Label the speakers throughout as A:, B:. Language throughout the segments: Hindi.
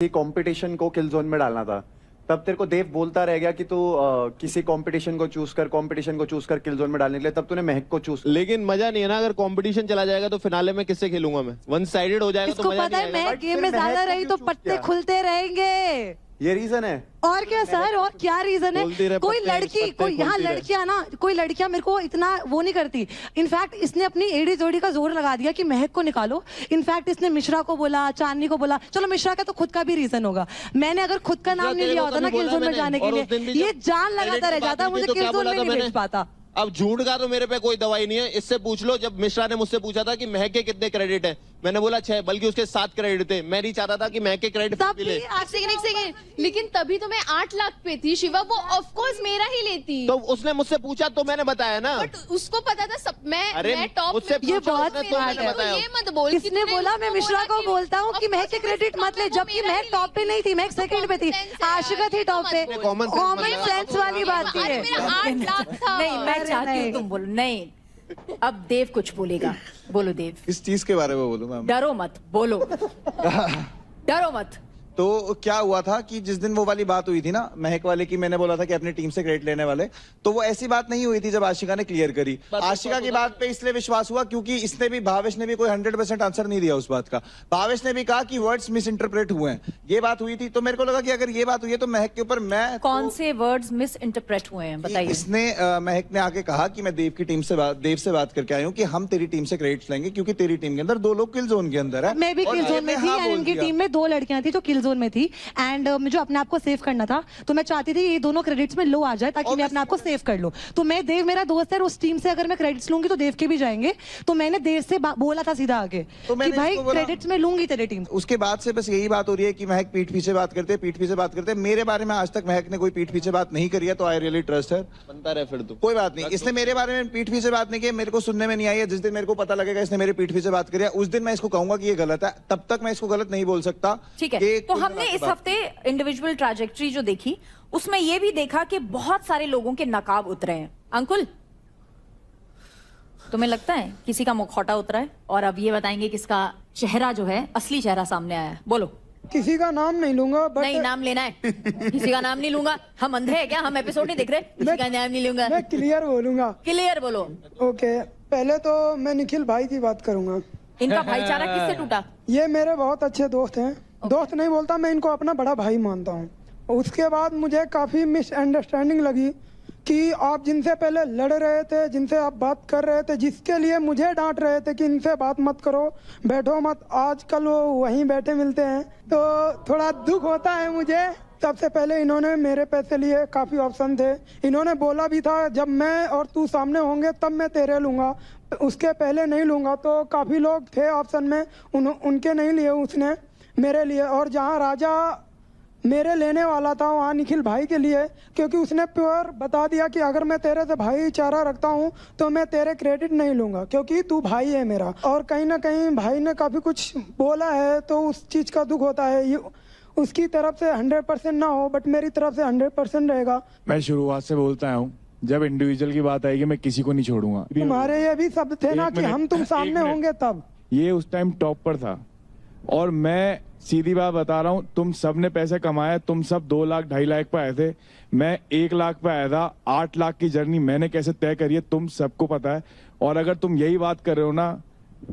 A: कंपटीशन को किल जोन में डालना था, तब तेरे को देव बोलता रह गया कि तू किसी कंपटीशन को चूज कर किल जोन में डालने के लिए, तब तूने महक को चूज।
B: लेकिन मजा नहीं है ना, अगर कंपटीशन चला जाएगा तो फिनाले में किससे खेलूंगा मैं? वन साइडेड हो जाएगा तो मजा नहीं आएगा।
C: मैं गेम में ज्यादा रही तो पत्ते खुलते रहेंगे,
A: ये रीजन है।
C: और क्या सर, और क्या रीजन है? कोई लड़की, कोई यहाँ लड़कियां ना, कोई लड़कियां मेरे को इतना वो नहीं करती। इनफैक्ट इसने अपनी एड़ी जोड़ी का जोर लगा दिया कि महक को निकालो। इनफैक्ट इसने मिश्रा को बोला, चांदनी को बोला। चलो मिश्रा का तो खुद का भी रीजन होगा, मैंने अगर खुद का नाम नहीं लिया होता ना किल जोन में जाने के लिए, ये जान लगाता रह जाता, मुझे किल जोन में नहीं भेज पाता।
B: अब झूठ का तो मेरे पे कोई दवाई नहीं है, इससे पूछ लो। जब मिश्रा ने मुझसे पूछा था कि महक के कितने क्रेडिट है, मैंने बोला 6, बल्कि उसके 7 क्रेडिट थे। मैं नहीं चाहता था कि महक के क्रेडिट मिले।
D: एक सेकंड, लेकिन तभी तो मैं 8 लाख पे थी शिवा, वो ऑफ कोर्स मेरा ही लेती।
B: तो उसने मुझसे पूछा तो मैंने बताया ना,
D: बट उसको पता था सब, मैं टॉप।
B: ये बहुत
D: ये मत बोल,
C: किसने बोला मैं मिश्रा को बोलता हूँ कि महक के क्रेडिट मत ले, जबकि महक टॉप पे नहीं थी, महक सेकंड पे थी, आशिका थी टॉप पे। कॉमन सेंस वाली बात थी।
D: 8 लाख था।
E: नहीं, मैं चाहती हूँ तुम बोलो। नहीं, अब देव कुछ बोलेगा, बोलो देव।
F: इस चीज के बारे में बोलूंगा।
E: डरो मत, बोलो। डरो मत।
F: तो क्या हुआ था कि जिस दिन वो वाली बात हुई थी ना महक वाले की, मैंने बोला था कि अपनी टीम से क्रेडिट लेने वाले, तो वो ऐसी बात नहीं हुई थी जब आशिका ने क्लियर करी। आशिका की बात पे इसलिए विश्वास हुआ क्योंकि इसने भी, भावेश ने भी कोई 100% आंसर नहीं दिया उस बात का। भावेश ने भी कहा कि वर्ड्स मिस इंटरप्रेट हुए हैं, ये बात हुई थी। तो मेरे को लगा कि अगर ये बात हुई है तो महक के ऊपर मैं
E: कौन से वर्ड्स मिस इंटरप्रेट हुए हैं बताइए।
F: इसने महक ने आके कहा कि मैं देव की टीम से देव से बात करके आई हूँ कि हम तेरी टीम से क्रेडिट लेंगे क्योंकि तेरी टीम के अंदर 2 लोग किल जोन के अंदर है।
C: मैं भी किल जोन में थी, इनकी टीम में 2 लड़कियां थी जो किल जोन में थी, एंड मुझे अपने आप को सेव करना था। तो मैं चाहती थी ये दोनों क्रेडिट्स में लो आ जाए ताकि मैं अपने आप को सेव कर लूं। तो मैं, देव मेरा दोस्त है, उस टीम से अगर मैं क्रेडिट्स लूंगी तो देव के भी जाएंगे। तो मैंने देव से बोला था सीधा आगे कि भाई क्रेडिट्स में लूंगी तेरी टीम।
F: उसके बाद से बस यही बात हो रही है कि महक पीठ पीछे बात करते। मेरे बारे में आज तक महक ने कोई पीठ पीछे बात नहीं करी है, तो आई रियली ट्रस्ट हर।
B: बनता रहे फिर तो
F: कोई बात नहीं, इसने मेरे बारे में पीठ पीछे बात नहीं की, मेरे को सुनने में नहीं आई है। जिस दिन मेरे को पता लगेगा इसने मेरे पीठ पीछे बात करी है, उस दिन मैं इसको कहूंगा कि ये गलत है, तब तक मैं इसको गलत नहीं बोल सकता।
E: ठीक है, तो हमने इस हफ्ते इंडिविजुअल ट्रैजेक्टरी जो देखी, उसमें यह भी देखा कि बहुत सारे लोगों के नकाब उतरे हैं। अंकुल, तुम्हें लगता है किसी का मुखौटा उतरा है? और अब ये बताएंगे किसका चेहरा जो है, असली चेहरा सामने आया है। बोलो।
G: किसी का नाम नहीं लूंगा, बट
E: नहीं, नाम लेना है। किसी का नाम नहीं लूंगा। हम अंधे हैं क्या? हम एपिसोड नहीं देख रहे? किसी का नाम नहीं लूंगा।
G: मैं क्लियर बोलूंगा।
E: क्लियर बोलो।
G: ओके, पहले तो मैं निखिल भाई की बात करूंगा।
E: इनका भाईचारा किससे टूटा?
G: ये मेरे बहुत अच्छे दोस्त हैं। दोस्त नहीं बोलता, मैं इनको अपना बड़ा भाई मानता हूँ। उसके बाद मुझे काफी मिसअंडरस्टैंडिंग लगी कि आप जिनसे पहले लड़ रहे थे, जिनसे आप बात कर रहे थे, जिसके लिए मुझे डांट रहे थे कि इनसे बात मत करो, बैठो मत, आजकल वो वहीं बैठे मिलते हैं, तो थोड़ा दुख होता है मुझे। सबसे पहले इन्होंने मेरे पैसे लिए, काफी ऑप्शन थे। इन्होंने बोला भी था जब मैं और तू सामने होंगे तब मैं तेरे लूंगा, उसके पहले नहीं लूंगा। तो काफी लोग थे ऑप्शन में, उनके नहीं लिए उसने, मेरे लिए। और जहाँ राजा मेरे लेने वाला था वहाँ निखिल भाई के लिए, क्योंकि उसने प्योर बता दिया कि अगर मैं तेरे से भाईचारा रखता हूँ तो मैं तेरे क्रेडिट नहीं लूंगा क्योंकि तू भाई है मेरा। और कहीं ना कहीं भाई ने काफी कुछ बोला है तो उस चीज का दुख होता है। ये उसकी तरफ से 100% ना हो, बट मेरी तरफ से 100% रहेगा।
H: मैं शुरुआत से बोलता हूँ, जब इंडिविजुअल की बात आएगी मैं किसी को नहीं छोड़ूंगा।
G: तुम्हारे ये भी शब्द थे ना कि हम तुम सामने होंगे तब।
H: ये उस टाइम टॉप पर था, और मैं सीधी बात बता रहा हूँ, तुम सब ने पैसे कमाए, तुम सब 2 लाख 2.5 लाख पे आए थे, मैं 1 लाख पे आया था। 8 लाख की जर्नी मैंने कैसे तय करी है तुम सबको पता है। और अगर तुम यही बात कर रहे हो ना,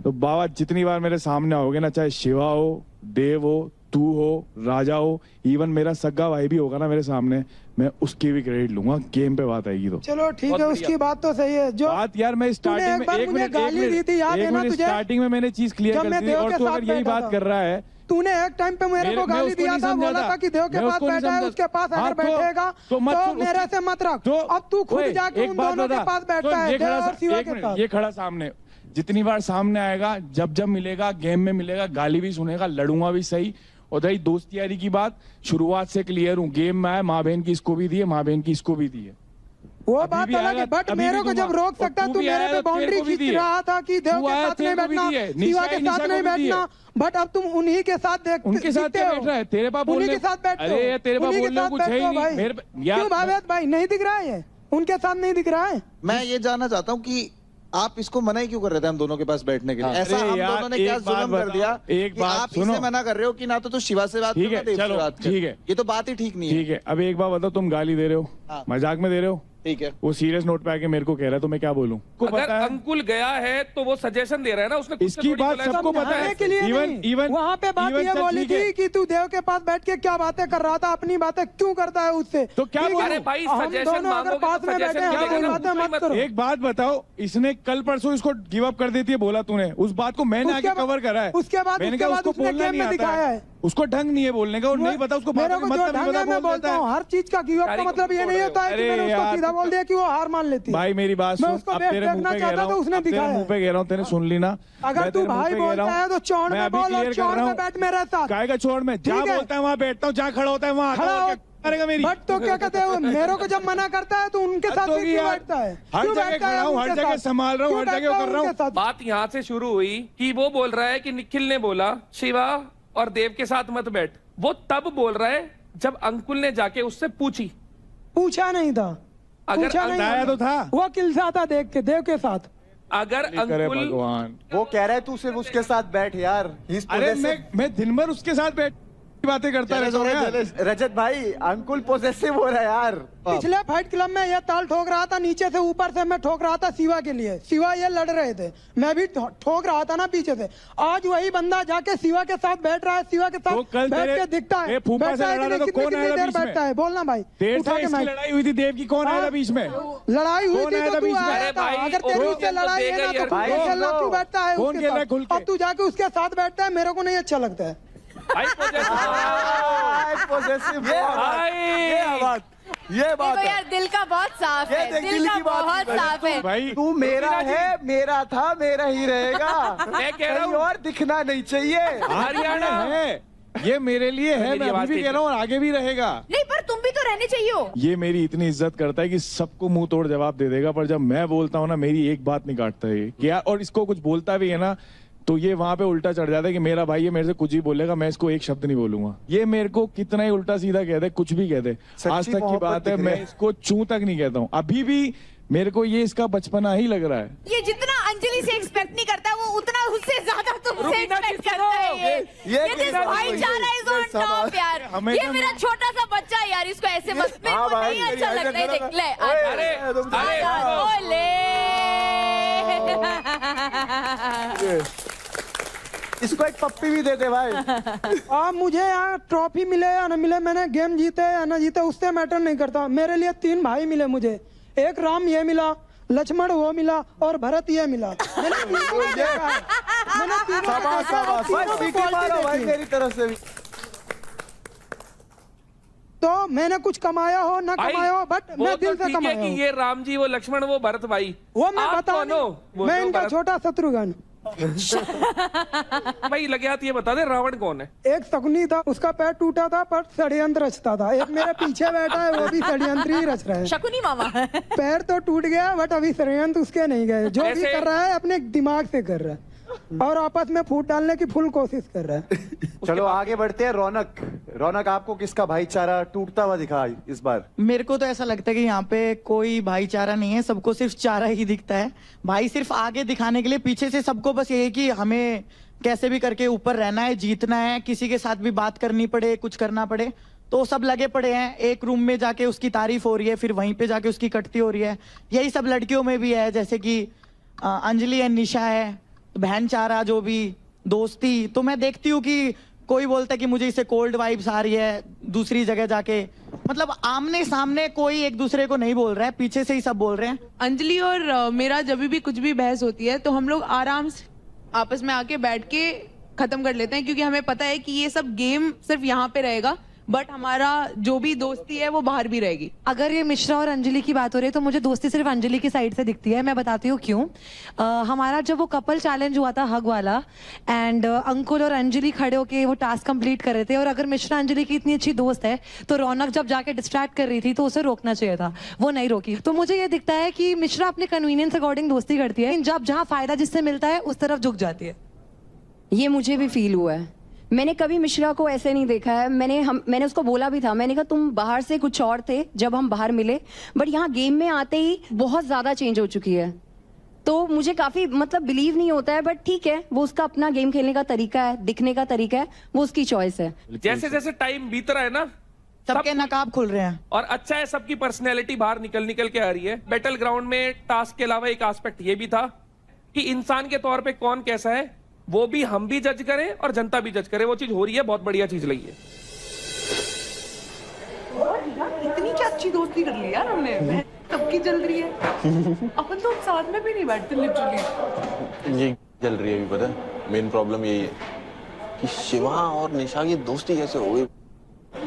H: तो बाबा जितनी बार मेरे सामने आओगे ना, चाहे शिवा हो, देव हो, तू हो, राजा हो, इवन मेरा सगा भाई भी होगा ना मेरे सामने, मैं उसकी भी क्रेडिट लूंगा। गेम पे बात आएगी तो
G: चलो ठीक है, उसकी बात तो सही है। जो
H: बात यार, मैं स्टार्टिंग में
G: एक मिनट
H: स्टार्टिंग में मैंने चीज क्लियर कर दी थी, और तू अगर यही बात कर रहा है।
G: तूने एक टाइम पे मेरे को गाली दिया था, बोला था कि देव के पास बैठा है, उसके पास अगर बैठेगा तो मेरे से मत रख। अब तू खुद जाके उन दोनों के पास बैठता है, देव और शिवा के पास।
H: ये खड़ा सामने, जितनी बार सामने आएगा, जब जब मिलेगा, गेम में मिलेगा, गाली भी सुनेगा, लड़ूंगा भी सही। और रही दोस्ती यारी की बात, शुरुआत से क्लियर हूँ, गेम में आया, माँ बहन की इसको भी दी है, माँ बहन की इसको भी दी है।
G: वो बात अलग है, बट मेरे को जब रोक सकता तू मेरे पे बाउंड्री खींच रहा था कि देव के साथ नहीं बैठना, शिवा के साथ नहीं बैठना, बट अब तुम उन्हीं के साथ
H: उनके साथ बैठ रहा है। तेरे पास
G: उन्हीं के साथ बैठते हो,
H: अरे तेरे पास बोलने को कुछ है ही नहीं।
G: क्यों भावेश भाई नहीं दिख रहा है? उनके साथ नहीं दिख रहा है।
F: मैं ये जानना चाहता हूँ कि आप इसको मना ही क्यों कर रहे थे हम दोनों के पास बैठने के लिए? ऐसा
H: अरे
F: हम
H: यार,
F: दोनों ने क्या
H: एक बात
F: जुल्म कर
H: बताओ,
F: दिया
H: एक
F: कि
H: बात
F: आप
H: सुनो।
F: इसे मना कर रहे हो कि ना तो शिवा से बात
H: ठीक
F: करो,
H: है,
F: ना देव से
H: चलो,
F: बात कर।
H: ठीक है।
F: ये तो बात ही ठीक नहीं है।
H: ठीक है, अब एक बात बताओ, तुम गाली दे रहे हो,
F: हाँ।
H: मजाक में दे रहे हो,
F: ठीक है।
H: वो सीरियस नोट पे आके मेरे को कह रहा है, तो मैं क्या बोलूं? को
I: अगर
H: पता है
I: अंकुल गया है तो वो सजेशन दे रहा है ना, उसने खुद से
H: इसकी
I: थोड़ी
H: बात
I: बोला है,
H: सबको
I: सबको
H: पता है।
G: नहाने के लिए
H: Even-
G: नहीं।
H: even-
G: वहाँ पे बात
H: even
G: ये
H: चल
G: बोली
H: ठीक है।
G: थी कि तू देव के पास बैठ के क्या बातें कर रहा था, अपनी बातें क्यों करता है उससे?
H: तो क्या
G: ठीक है?
H: बोलूं?
I: अरे भाई,
G: हम
I: suggestion
G: दोनों अगर
I: मांगोगे
G: पास
I: तो
G: में बैठे
I: suggestion
G: हैं,
I: मिलेगा
G: कोई
I: ना,
G: बातें
I: उसको ही
G: मत
I: मत
G: करो।
H: एक बात बताओ, इसने कल परसों इसको गिव अप कर देती है, बोला तूने, उस बात को मैंने आके
G: उसके बाद-
H: कवर करा है।
G: उसके बाद
H: मैंने कहा उसको
G: उसने
H: बोलना
G: गेम
H: नहीं
G: में
H: आता
G: दिखाया है।
H: उसको ढंग नहीं है बोलने का, और नहीं पता उसको
G: मेरे
H: बातों
G: को
H: का
G: जो
H: मतलब नहीं
G: ढंग
H: पता,
G: है मैं
H: बोल
G: बोलता
H: देता
G: हूँ,
H: है।
G: हर चीज का गिव अप का
I: तारीख
G: मतलब ये
I: को
G: नहीं
I: छोड़
G: होता है कि
H: अरे
G: मैंने उसको
H: यार,
G: सीधा बोल दिया कि वो हार मान लेती है।
H: भाई मेरी बात
G: मैं
H: सुन,
G: उसको
H: अब
G: बेस्ट
H: तेरे मुंह
G: देखना
H: पे कह
G: चाहता
H: रहा
G: था,
H: हूँ,
G: उसने
H: अब तेरे
G: दिखाया
H: मुंह पे कह रहा हूँ, तेने सुन ली ना?
G: अगर
H: मैं
G: तू
H: तेरे मुंह
G: भाई
H: पे कह रहा
G: बोलता
H: हूँ,
G: है तो चौड़
H: मैं
G: में
H: अभी
G: बोल और
H: clear कर
G: चौड़
H: रहा
G: में
H: हूँ।
G: बैठ मेरे साथ।
H: काय का छोड़, मैं जहाँ
G: ठीक है।
H: बोलता है वहाँ बैठता हूँ, जहाँ खड़ा होता है वहाँ
G: खड़ा
H: आता हूँ,
G: हो-
H: क्या करेगा मेरी?
G: बट तो क्या कहते हैं, मेरे को जब मना करता है तो उनके
H: हद
G: साथ
H: होगी
G: भी क्यों
H: यार।
G: बैठता है?
H: हर
G: क्यों
H: जगह
G: बैठता है
H: खड़ा हूँ, हर
G: उनके
H: जगह
G: साथ?
H: संभाल रहा हूँ,
G: क्यों
H: हर जगह
G: बैठता है
H: कर रहा हूँ।
G: उनके साथ?
I: बात यहाँ से शुरू हुई कि वो बोल रहा है कि निखिल ने बोला शिवा और देव के साथ मत बैठ। वो तब बोल रहा है जब अंकुल ने जाके उससे पूछी।
G: पूछा नहीं था,
I: अगर
G: पूछा नहीं
H: बताया तो था।
G: वो किलसा था देख के देव के साथ।
I: अगर
H: करे
I: अंकुल
H: भगवान।
A: वो कह रहा है तू सिर्फ उसके साथ बैठ यार। He's
H: अरे
A: possessive।
H: मैं दिन भर उसके साथ बैठ बातें करता रहता हूँ यार।
A: रजत भाई, अंकुल पोजेसिव हो रहा है यार।
G: पिछले फाइट क्लब में ये ताल ठोक रहा था, नीचे से ऊपर से मैं ठोक रहा था शिवा के लिए। शिवा ये लड़ रहे थे, मैं भी ठोक रहा था ना पीछे से। आज वही बंदा जाके शिवा के साथ बैठ रहा है, शिवा के
H: तो
G: साथ
H: कल
G: बैठ
H: तेरे-
G: के दिखता है।
H: ये फूफा से
G: बैठता है
H: लड़ा
G: कि
H: था तो
G: कितनी-
H: कौन आया
G: कितनी
H: था
G: देर
H: बीच में?
G: बैठता है? बोलना भाई।
H: देर
G: उठा
H: से
G: के
H: इसकी
G: मैं-
H: लड़ाई हुई थी, देव की कौन आया था बीच में?
G: लड़ाई हुई
H: कौन
G: थी
H: आया
G: तो
H: था
G: तू
H: बीच में?
G: आया
I: अरे
G: था।
I: भाई,
G: अगर तेरी
I: ओपिनियन
G: उससे
I: तो
G: लड़ाई
I: देगा
G: है ना
I: ही
G: तो
I: यार।
G: खुल के
A: भाई,
G: खेलना,
A: लो।
G: क्यों बैठता है
H: कौन
G: उसके
H: खेल रहा है
G: साथ?
H: खुल के?
G: अब तू जाके उसके साथ बैठता है, मेरे को नहीं अच्छा लगता है।
I: भाई
A: पोजेसिव
I: भाई
A: बात, ये बात
E: देखो
A: है।
E: यार, दिल का बहुत साफ
A: ये
E: है,
A: देख,
E: दिल
A: दिल
E: का
A: की बात
E: बहुत
A: है।
E: साफ है।
H: भाई
A: तू मेरा है, मेरा था, मेरा ही रहेगा।
I: मैं कह रहा
A: कहीं
I: हूँ
A: और दिखना नहीं चाहिए।
I: हरियाणा
H: है, ये मेरे लिए है,
I: मेरी
H: मैं
I: आवाज
H: अभी भी
I: तेज
H: कह रहा हूँ और आगे भी रहेगा।
E: नहीं, पर तुम भी तो रहने चाहिए हो।
H: ये मेरी इतनी इज्जत करता है कि सबको मुंह तोड़ जवाब दे देगा, पर जब मैं बोलता हूँ ना, मेरी एक बात नहीं काटता है ये कि यार, और इसको कुछ बोलता भी है ना तो ये वहां पे उल्टा चढ़ जाता है कि मेरा भाई है, मेरे से कुछ ही बोलेगा, मैं इसको एक शब्द नहीं बोलूंगा। ये मेरे को कितना ही उल्टा सीधा कह दे, कुछ भी कह दे, आज तक की
A: मोहब्बत
H: बात है,
A: दिख रही
H: मैं
A: है।
H: इसको चू तक नहीं कहता हूँ। अभी भी मेरे को ये इसका बचपना ही लग रहा है।
E: ये जितना अंजलि से एक्सपेक्ट नहीं करता, वो उतना उससे ज्यादा तुमसे
I: रुबीना जी,
E: एक्सपेक्ट करता है।
A: ये
E: ये दिस भाईचारा इज ऑन टॉप यार।
H: हमें
E: ये
H: तो-
E: मेरा छोटा सा बच्चा है यार, इसको ऐसे मत, मेरे
A: हाँ
E: को
A: भाई,
E: नहीं अच्छा लगता है। देख ले,
I: अरे
E: ओले।
A: इसको एक पप्पी भी दे दे भाई।
G: अब मुझे यहाँ ट्रॉफी मिले या न मिले, मैंने गेम जीते या न जीते, उससे मैटर नहीं करता। मेरे लिए 3 भाई मिले मुझे, एक राम ये मिला, लक्ष्मण वो मिला और भरत ये मिला। मैंने तीनों को देखा है। मैंने तीनों को
A: शाबाश,
G: देखा है,
A: शाबाश। भाई,
G: तीनों की
A: सीटी
G: quality
A: मारो भाई
G: देखी है।
A: मेरी तरफ से भी।
G: तो मैंने कुछ कमाया हो ना
I: भाई,
G: कमाया हो, बट
I: वो
G: मैं
I: तो
G: दिल से
I: ठीक है
G: कमाया
I: कि
G: हूँ।
I: ये राम जी, वो लक्ष्मण, वो भरत भाई,
G: वो मैं
I: आप
G: बता
I: कौन हो?
G: नहीं, मैं
I: वो
G: इनका
I: भरत-
G: छोटा शत्रुघ्न।
I: भाई लगे हाथ ये बता दे, रावण कौन है?
G: एक शकुनी था, उसका पैर टूटा था पर षड्यंत्र रचता था। एक मेरे पीछे बैठा है, वो भी षड्यंत्र ही रच रहा है।
E: शकुनी मामा।
G: पैर तो टूट गया बट अभी षड्यंत्र उसके नहीं गए। जो भी
I: ऐसे-
G: कर रहा है अपने दिमाग से कर रहा है और आपस में फूट डालने की फुल कोशिश कर रहा है।
A: चलो आगे बढ़ते हैं। रौनक, रौनक आपको किसका भाईचारा टूटता हुआ दिखा इस बार?
J: मेरे को तो ऐसा लगता है कि यहाँ पे कोई भाईचारा नहीं है, सबको सिर्फ चारा ही दिखता है। भाई सिर्फ आगे दिखाने के लिए, पीछे से सबको बस ये है कि हमें कैसे भी करके ऊपर रहना है, जीतना है, किसी के साथ भी बात करनी पड़े, कुछ करना पड़े, तो सब लगे पड़े हैं। एक रूम में जाके उसकी तारीफ हो रही है, फिर वहीं पे जाके उसकी कटती हो रही है। यही सब लड़कियों में भी है, जैसे कि अंजलि एंड निशा है, बहन चारा, जो भी दोस्ती। तो मैं देखती हूँ कि कोई बोलता है कि मुझे इससे कोल्ड वाइब्स आ रही है, दूसरी जगह जाके, मतलब आमने सामने कोई एक दूसरे को नहीं बोल रहा है, पीछे से ही सब बोल रहे हैं।
K: अंजलि और मेरा जब भी कुछ भी बहस होती है तो हम लोग आराम से आपस में आके बैठ के खत्म कर लेते हैं, क्योंकि हमें पता है कि ये सब गेम सिर्फ यहाँ पे रहेगा, बट हमारा जो भी दोस्ती है वो बाहर भी रहेगी।
C: अगर ये मिश्रा और अंजलि की बात हो रही है तो मुझे दोस्ती सिर्फ अंजलि की साइड से दिखती है। मैं बताती हूँ क्यों। हमारा जब वो कपल चैलेंज हुआ था हग वाला, एंड अंकुल और अंजलि खड़े होके वो टास्क कंप्लीट कर रहे थे, और अगर मिश्रा अंजलि की इतनी अच्छी दोस्त है तो रौनक जब जाके डिस्ट्रैक्ट कर रही थी तो उसे रोकना चाहिए था, वो नहीं रोकी। तो मुझे ये दिखता है कि मिश्रा अपने कन्वीनियंस अकॉर्डिंग दोस्ती करती है, लेकिन जब जहाँ फायदा जिससे मिलता है उस तरफ झुक जाती है।
L: ये मुझे भी फील हुआ है। मैंने कभी मिश्रा को ऐसे नहीं देखा है। मैंने उसको बोला भी था, मैंने कहा तुम बाहर से कुछ और थे जब हम बाहर मिले, बट यहाँ गेम में आते ही बहुत ज्यादा चेंज हो चुकी है। तो मुझे काफी मतलब बिलीव नहीं होता है, बट ठीक है, वो उसका अपना गेम खेलने का तरीका है, दिखने का तरीका है, वो उसकी चॉइस है।
I: जैसे जैसे टाइम बीत रहा है ना,
J: सबके नकाब खुल रहे हैं।
I: और अच्छा है, सबकी पर्सनैलिटी बाहर निकल के आ रही है। बैटल ग्राउंड में टास्क के अलावा एक एस्पेक्ट ये भी था कि इंसान के तौर पे कौन कैसा है वो भी हम भी जज करें और जनता भी जज करे। वो चीज हो रही है, बहुत बढ़िया चीज लगी है।
K: इतनी क्या अच्छी दोस्ती कर ली यार हमने, सबकी चल रही है। अपन तो साथ में भी नहीं बैठते लिटरली।
B: ये चल रही है अभी, पता है मेन प्रॉब्लम यही है कि शिवा और निशा की दोस्ती कैसे हो गई,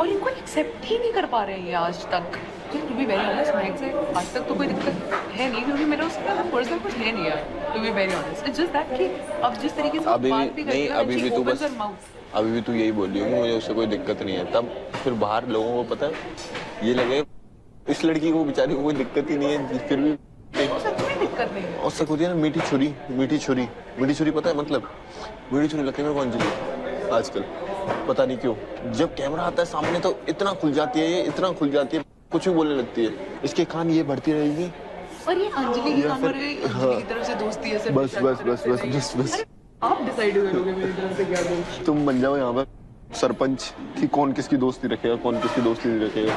K: और इनको एक्सेप्ट ही नहीं कर पा रहे हैं ये आज तक। टू बी वेरी ऑनेस्ट, महक से आज तक तो कोई दिक्कत है नहीं, क्योंकि मेरा उसके साथ पर्सनल कुछ है नहीं यार। To be very honest, it's just that कि अब जिस तरीके से
B: अभी
K: बात भी
B: भी नहीं,
K: करती है,
B: अभी भी तू बस अभी भी तू यही बोल रही है मुझे उससे कोई दिक्कत नहीं है। तब फिर बाहर लोगों को पता है ये लगे इस लड़की को बेचारी को कोई दिक्कत ही नहीं है, फिर भी
K: सच में दिक्कत नहीं है।
B: और सब होती है ना मीठी छुरी, मीठी छुरी, मीठी छुरी पता है मतलब, मीठी छुरी लगती है मेरे को अंजलि आजकल, पता नहीं क्यों। जब कैमरा आता है सामने तो इतना खुल जाती है, ये इतना खुल जाती है, कुछ भी बोलने लगती है। इसके कान ये बढ़ती रहेगी।
K: और ये अंजलि की काम अंजलि की तरफ से दोस्ती है सिर्फ।
B: बस बस बस बस बस बस
K: आप डिसाइड करोगे मेरी तरफ से क्या दोस्त।
B: तुम बन जाओ यहाँ पर सरपंच कि कौन किसकी दोस्ती रखेगा, कौन किसकी दोस्ती नहीं रखेगा।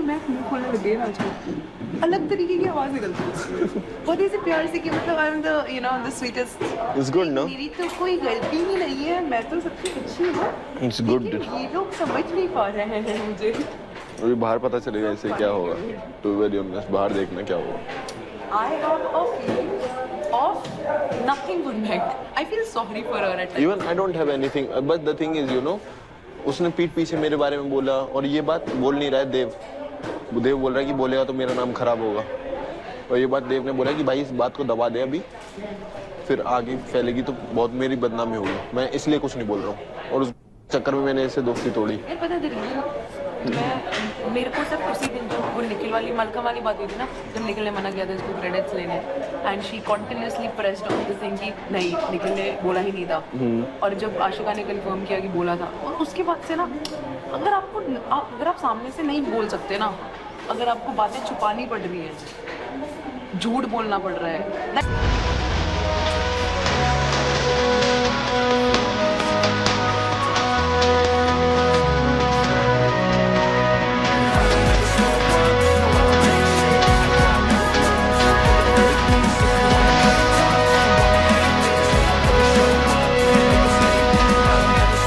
K: मैं मुंह खोलने लगी है आजकल, अलग तरीके की आवाज निकलती है बहुत ही प्यार से कि मतलब I am the you know the sweetest.
B: It's good no,
K: मेरी तो कोई गलती ही नहीं है, मैं तो सबसे अच्छी हूँ।
B: It's good.
K: ये लोग समझ नहीं पा रहे हैं मुझे।
B: अभी बाहर पता चलेगा इससे क्या होगा। टू बी वेरी ऑनेस्ट, बाहर देखना क्या होगा।
K: I have a feeling of nothing good Meg. I feel sorry for her at times.
B: Even I don't have anything, but the thing is, you know, उसने पीठ पीछे मेरे बारे में बोला, और ये बात बोल नहीं रहा है देव। देव बोल रहा है कि बोलेगा तो मेरा नाम खराब होगा, और ये बात देव ने बोला कि भाई इस बात को दबा दे अभी, फिर आगे फैलेगी तो बहुत मेरी बदनामी होगी। मैं इसलिए कुछ नहीं बोल रहा हूँ, और उस चक्कर में मैंने इससे दोस्ती तोड़ी।
K: यार पता है मैं मेरे को सिर्फ उसी दिन जो वो निखिल वाली मलका वाली बात हुई थी ना, जब निखिल ने मना किया था इसको क्रेडिट्स लेने, and she continuously pressed on the thing कि नहीं निखिल ने बोला ही नहीं था। और जब आशिका ने कंफर्म किया कि बोला था, और उसके बाद से ना अगर आप सामने से नहीं बोल सकते ना, अगर आपको बातें छुपानी पड़ रही है, झूठ बोलना पड़ रहा है